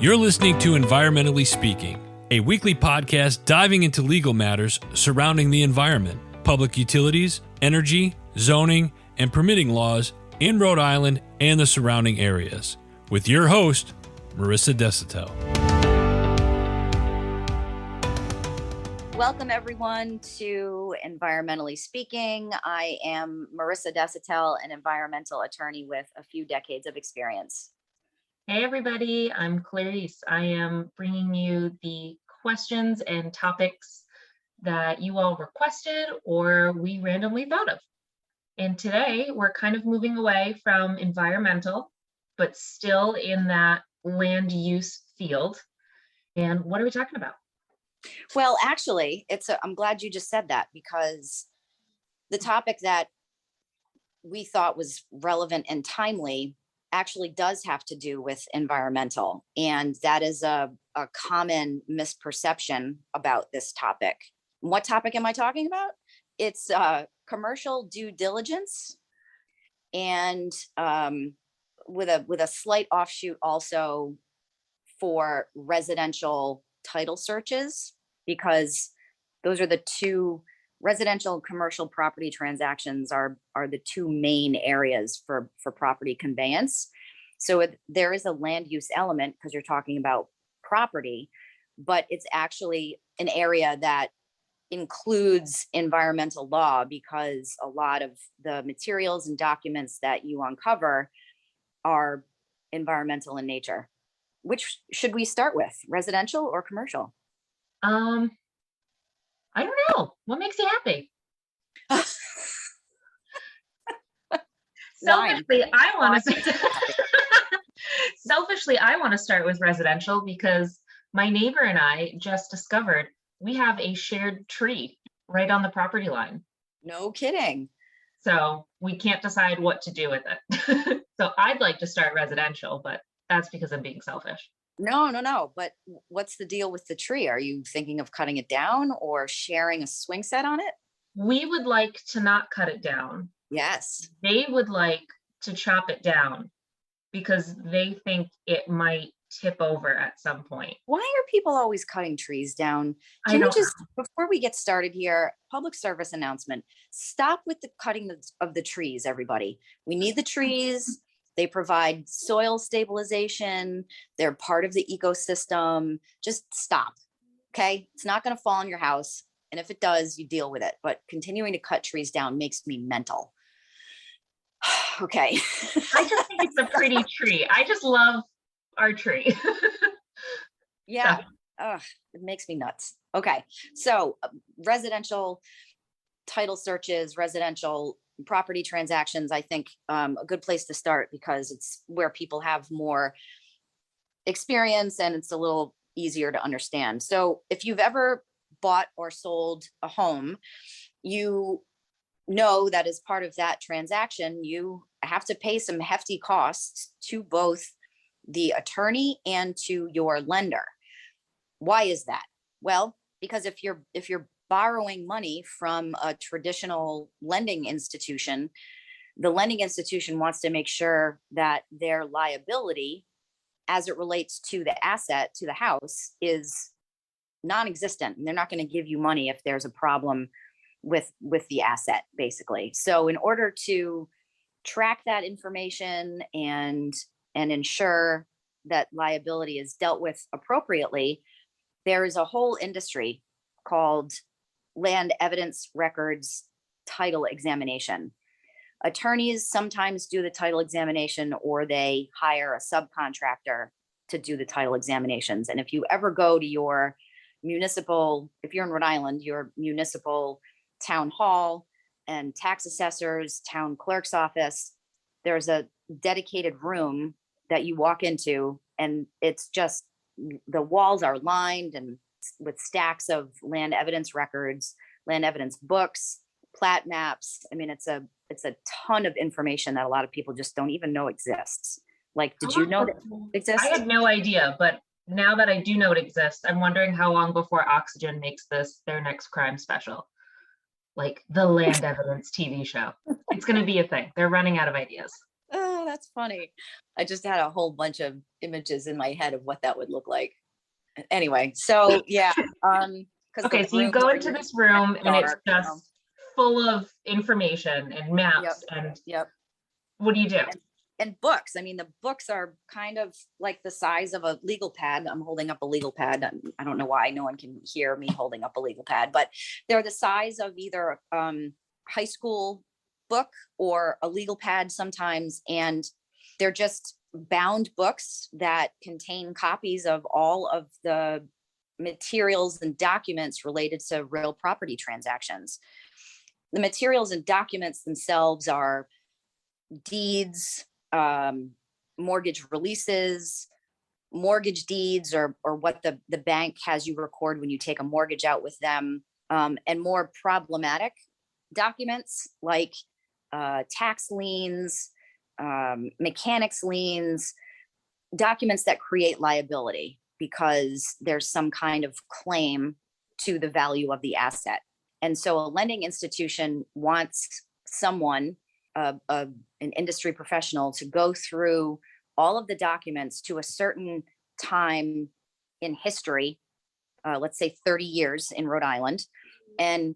You're listening to Environmentally Speaking, a weekly podcast diving into legal matters surrounding the environment, public utilities, energy, zoning, and permitting laws in Rhode Island and the surrounding areas, with your host, Marissa Desitel. Welcome, everyone, to Environmentally Speaking. I am Marissa Desitel, an environmental attorney with a few decades of experience. Hey everybody, I'm Clarice. I am bringing you the questions and topics that you all requested or we randomly thought of. And today we're kind of moving away from environmental, but still in that land use field. And what are we talking about? Well, actually, I'm glad you just said that, because the topic that we thought was relevant and timely actually does have to do with environmental. And that is a common misperception about this topic. What topic am I talking about? It's commercial due diligence, and with a slight offshoot also for residential title searches, because those are the two residential and commercial property transactions are the two main areas for property conveyance. So there is a land use element because you're talking about property, but it's actually an area that includes environmental law, because a lot of the materials and documents that you uncover are environmental in nature. Which should we start with, residential or commercial? I don't know. What makes you happy? Selfishly, I want to start with residential because my neighbor and I just discovered we have a shared tree right on the property line. No kidding. So we can't decide what to do with it. So I'd like to start residential, but that's because I'm being selfish. No. But what's the deal with the tree? Are you thinking of cutting it down or sharing a swing set on it? We would like to not cut it down. Yes. They would like to chop it down because they think it might tip over at some point. Why are people always cutting trees down? Can we just, before we get started here, public service announcement, stop with the cutting of the trees, everybody. We need the trees. They provide soil stabilization. They're part of the ecosystem. Just stop, okay? It's not going to fall on your house. And if it does, you deal with it. But continuing to cut trees down makes me mental. Okay. I just think it's a pretty tree. I just love our tree. Yeah. So. It makes me nuts. Okay. So residential title searches, residential property transactions, I think a good place to start, because it's where people have more experience and it's a little easier to understand. So if you've ever bought or sold a home, you know that as part of that transaction, you have to pay some hefty costs to both the attorney and to your lender. Why is that? Well, because if you're borrowing money from a traditional lending institution, the lending institution wants to make sure that their liability as it relates to the asset, to the house, is non-existent. And they're not going to give you money if there's a problem with the asset, basically. So in order to track that information and ensure that liability is dealt with appropriately, there is a whole industry called land evidence records title examination. Attorneys sometimes do the title examination, or they hire a subcontractor to do the title examinations. And if you ever go to your municipal, if you're in Rhode Island, your municipal town hall and tax assessors, town clerk's office, there's a dedicated room that you walk into, and it's just, the walls are lined and with stacks of land evidence records, land evidence books, plat maps. I mean, it's a ton of information that a lot of people just don't even know exists. Like, did you know that it exists? I had no idea, but now that I do know it exists, I'm wondering how long before Oxygen makes this their next crime special. Like the land evidence TV show. It's going to be a thing. They're running out of ideas. that's funny. I just had a whole bunch of images in my head of what that would look like. Anyway, so yeah. Because Okay, so you go into this room and it's just full of information and maps and what do you do? And books. I mean, the books are kind of like the size of a legal pad. I'm holding up a legal pad. I don't know why no one can hear me holding up a legal pad, but they're the size of either high school book or a legal pad sometimes. And they're just bound books that contain copies of all of the materials and documents related to real property transactions. The materials and documents themselves are deeds, mortgage releases, mortgage deeds, or what the bank has you record when you take a mortgage out with them, and more problematic documents like tax liens, mechanics liens, documents that create liability because there's some kind of claim to the value of the asset. And so a lending institution wants someone, an industry professional, to go through all of the documents to a certain time in history, let's say 30 years in Rhode Island, and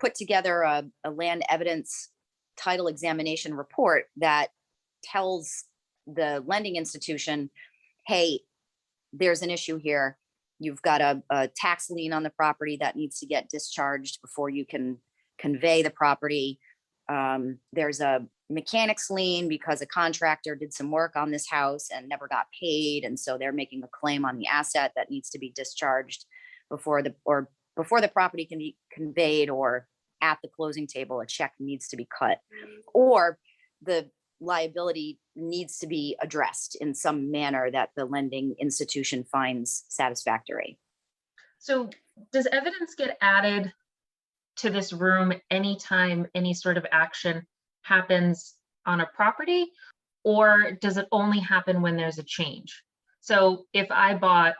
put together a land evidence title examination report that tells the lending institution, hey, there's an issue here. You've got a tax lien on the property that needs to get discharged before you can convey the property. There's a mechanics lien because a contractor did some work on this house and never got paid. And so they're making a claim on the asset that needs to be discharged before the property can be conveyed, or at the closing table, a check needs to be cut, or the liability needs to be addressed in some manner that the lending institution finds satisfactory. So does evidence get added to this room anytime any sort of action happens on a property, or does it only happen when there's a change? So if I bought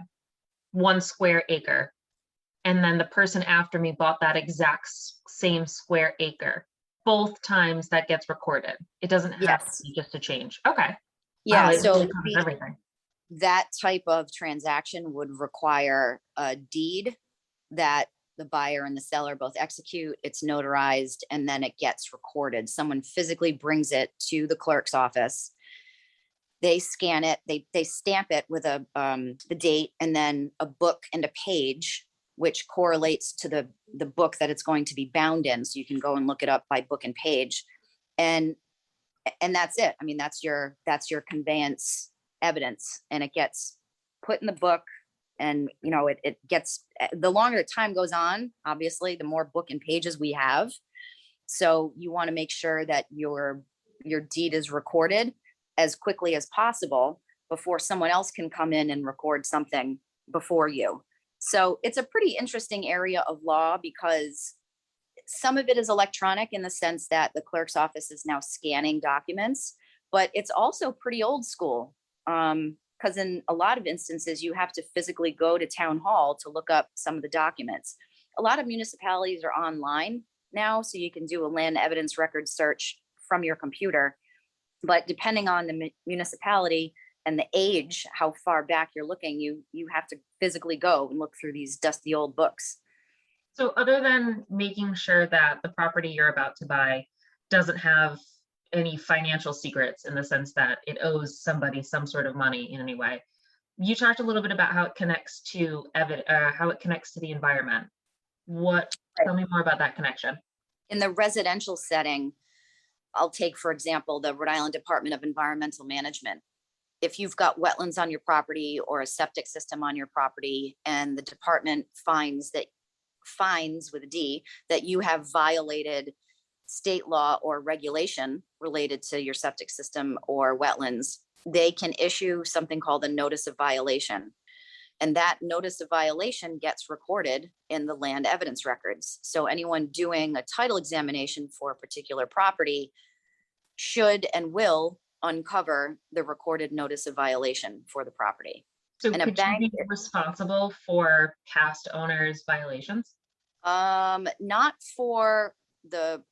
1 square acre and then the person after me bought that exact same square acre, both times that gets recorded. It doesn't have to be just a change. Okay. Yeah. Wow, So everything. That type of transaction would require a deed that the buyer and the seller both execute. It's notarized, and then it gets recorded. Someone physically brings it to the clerk's office. They scan it. They stamp it with the date, and then a book and a page, which correlates to the book that it's going to be bound in. So you can go and look it up by book and page, and that's it. I mean, that's your conveyance evidence, and it gets put in the book. And it gets, the longer the time goes on, obviously, the more book and pages we have. So you want to make sure that your deed is recorded as quickly as possible before someone else can come in and record something before you. So it's a pretty interesting area of law, because some of it is electronic in the sense that the clerk's office is now scanning documents, but it's also pretty old school. Because in a lot of instances, you have to physically go to town hall to look up some of the documents. A lot of municipalities are online now, so you can do a land evidence record search from your computer. But depending on the municipality and the age, how far back you're looking, you have to physically go and look through these dusty old books. So other than making sure that the property you're about to buy doesn't have any financial secrets in the sense that it owes somebody some sort of money in any way, you talked a little bit about how it connects to the environment. Tell me more about that connection. In the residential setting, I'll take, for example, the Rhode Island Department of Environmental Management. If you've got wetlands on your property or a septic system on your property, and the department finds with a D that you have violated state law or regulation related to your septic system or wetlands, they can issue something called a notice of violation. And that notice of violation gets recorded in the land evidence records. So anyone doing a title examination for a particular property should and will uncover the recorded notice of violation for the property. So and could you be responsible for past owners' violations? Not for the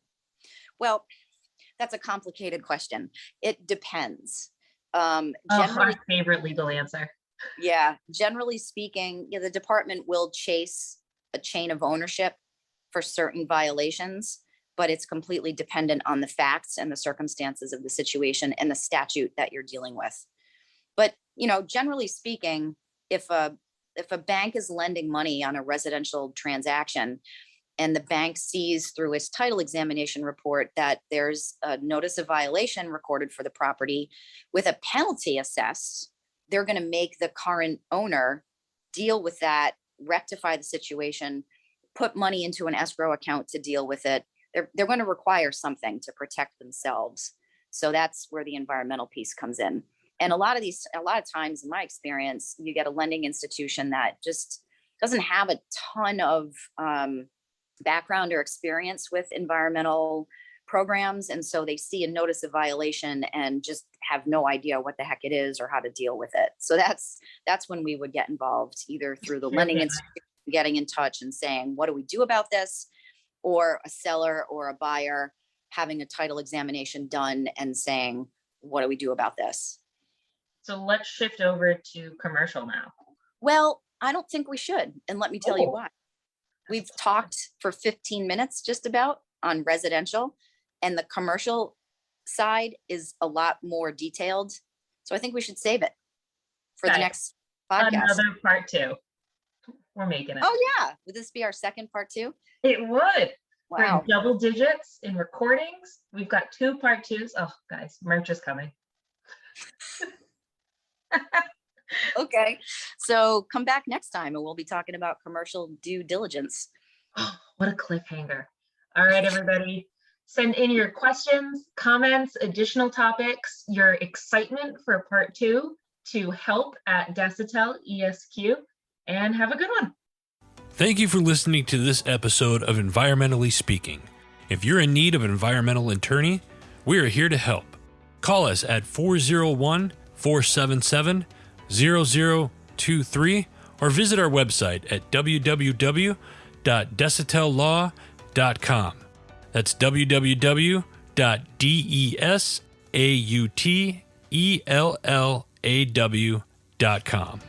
that's a complicated question. It depends. Oh, Generally, our favorite legal answer. yeah, generally speaking, the department will chase a chain of ownership for certain violations, but it's completely dependent on the facts and the circumstances of the situation and the statute that you're dealing with. But, generally speaking, if a bank is lending money on a residential transaction and the bank sees through its title examination report that there's a notice of violation recorded for the property with a penalty assessed, they're going to make the current owner deal with that, rectify the situation, put money into an escrow account to deal with it. They're going to require something to protect themselves. So that's where the environmental piece comes in. And a lot of times in my experience, you get a lending institution that just doesn't have a ton of background or experience with environmental programs. And so they see a notice of violation and just have no idea what the heck it is or how to deal with it. So that's when we would get involved, either through the lending institution getting in touch and saying, what do we do about this? Or a seller or a buyer having a title examination done and saying, what do we do about this? So let's shift over to commercial now. Well, I don't think we should. And let me tell you why. We've talked for 15 minutes just about on residential, and the commercial side is a lot more detailed. So I think we should save it for the next podcast. Another part 2. We're making it. Oh yeah. Would this be our second part 2? It would. Wow. For double digits in recordings. We've got 2 part 2s. Oh, guys, merch is coming. Okay. So come back next time and we'll be talking about commercial due diligence. Oh, what a cliffhanger. All right, everybody. Send in your questions, comments, additional topics, your excitement for part 2 to help@Desitel ESQ, and have a good one. Thank you for listening to this episode of Environmentally Speaking. If you're in need of an environmental attorney, we are here to help. Call us at 401-477-0023 or visit our website at www.desitelllaw.com. That's www.desautellaw.com.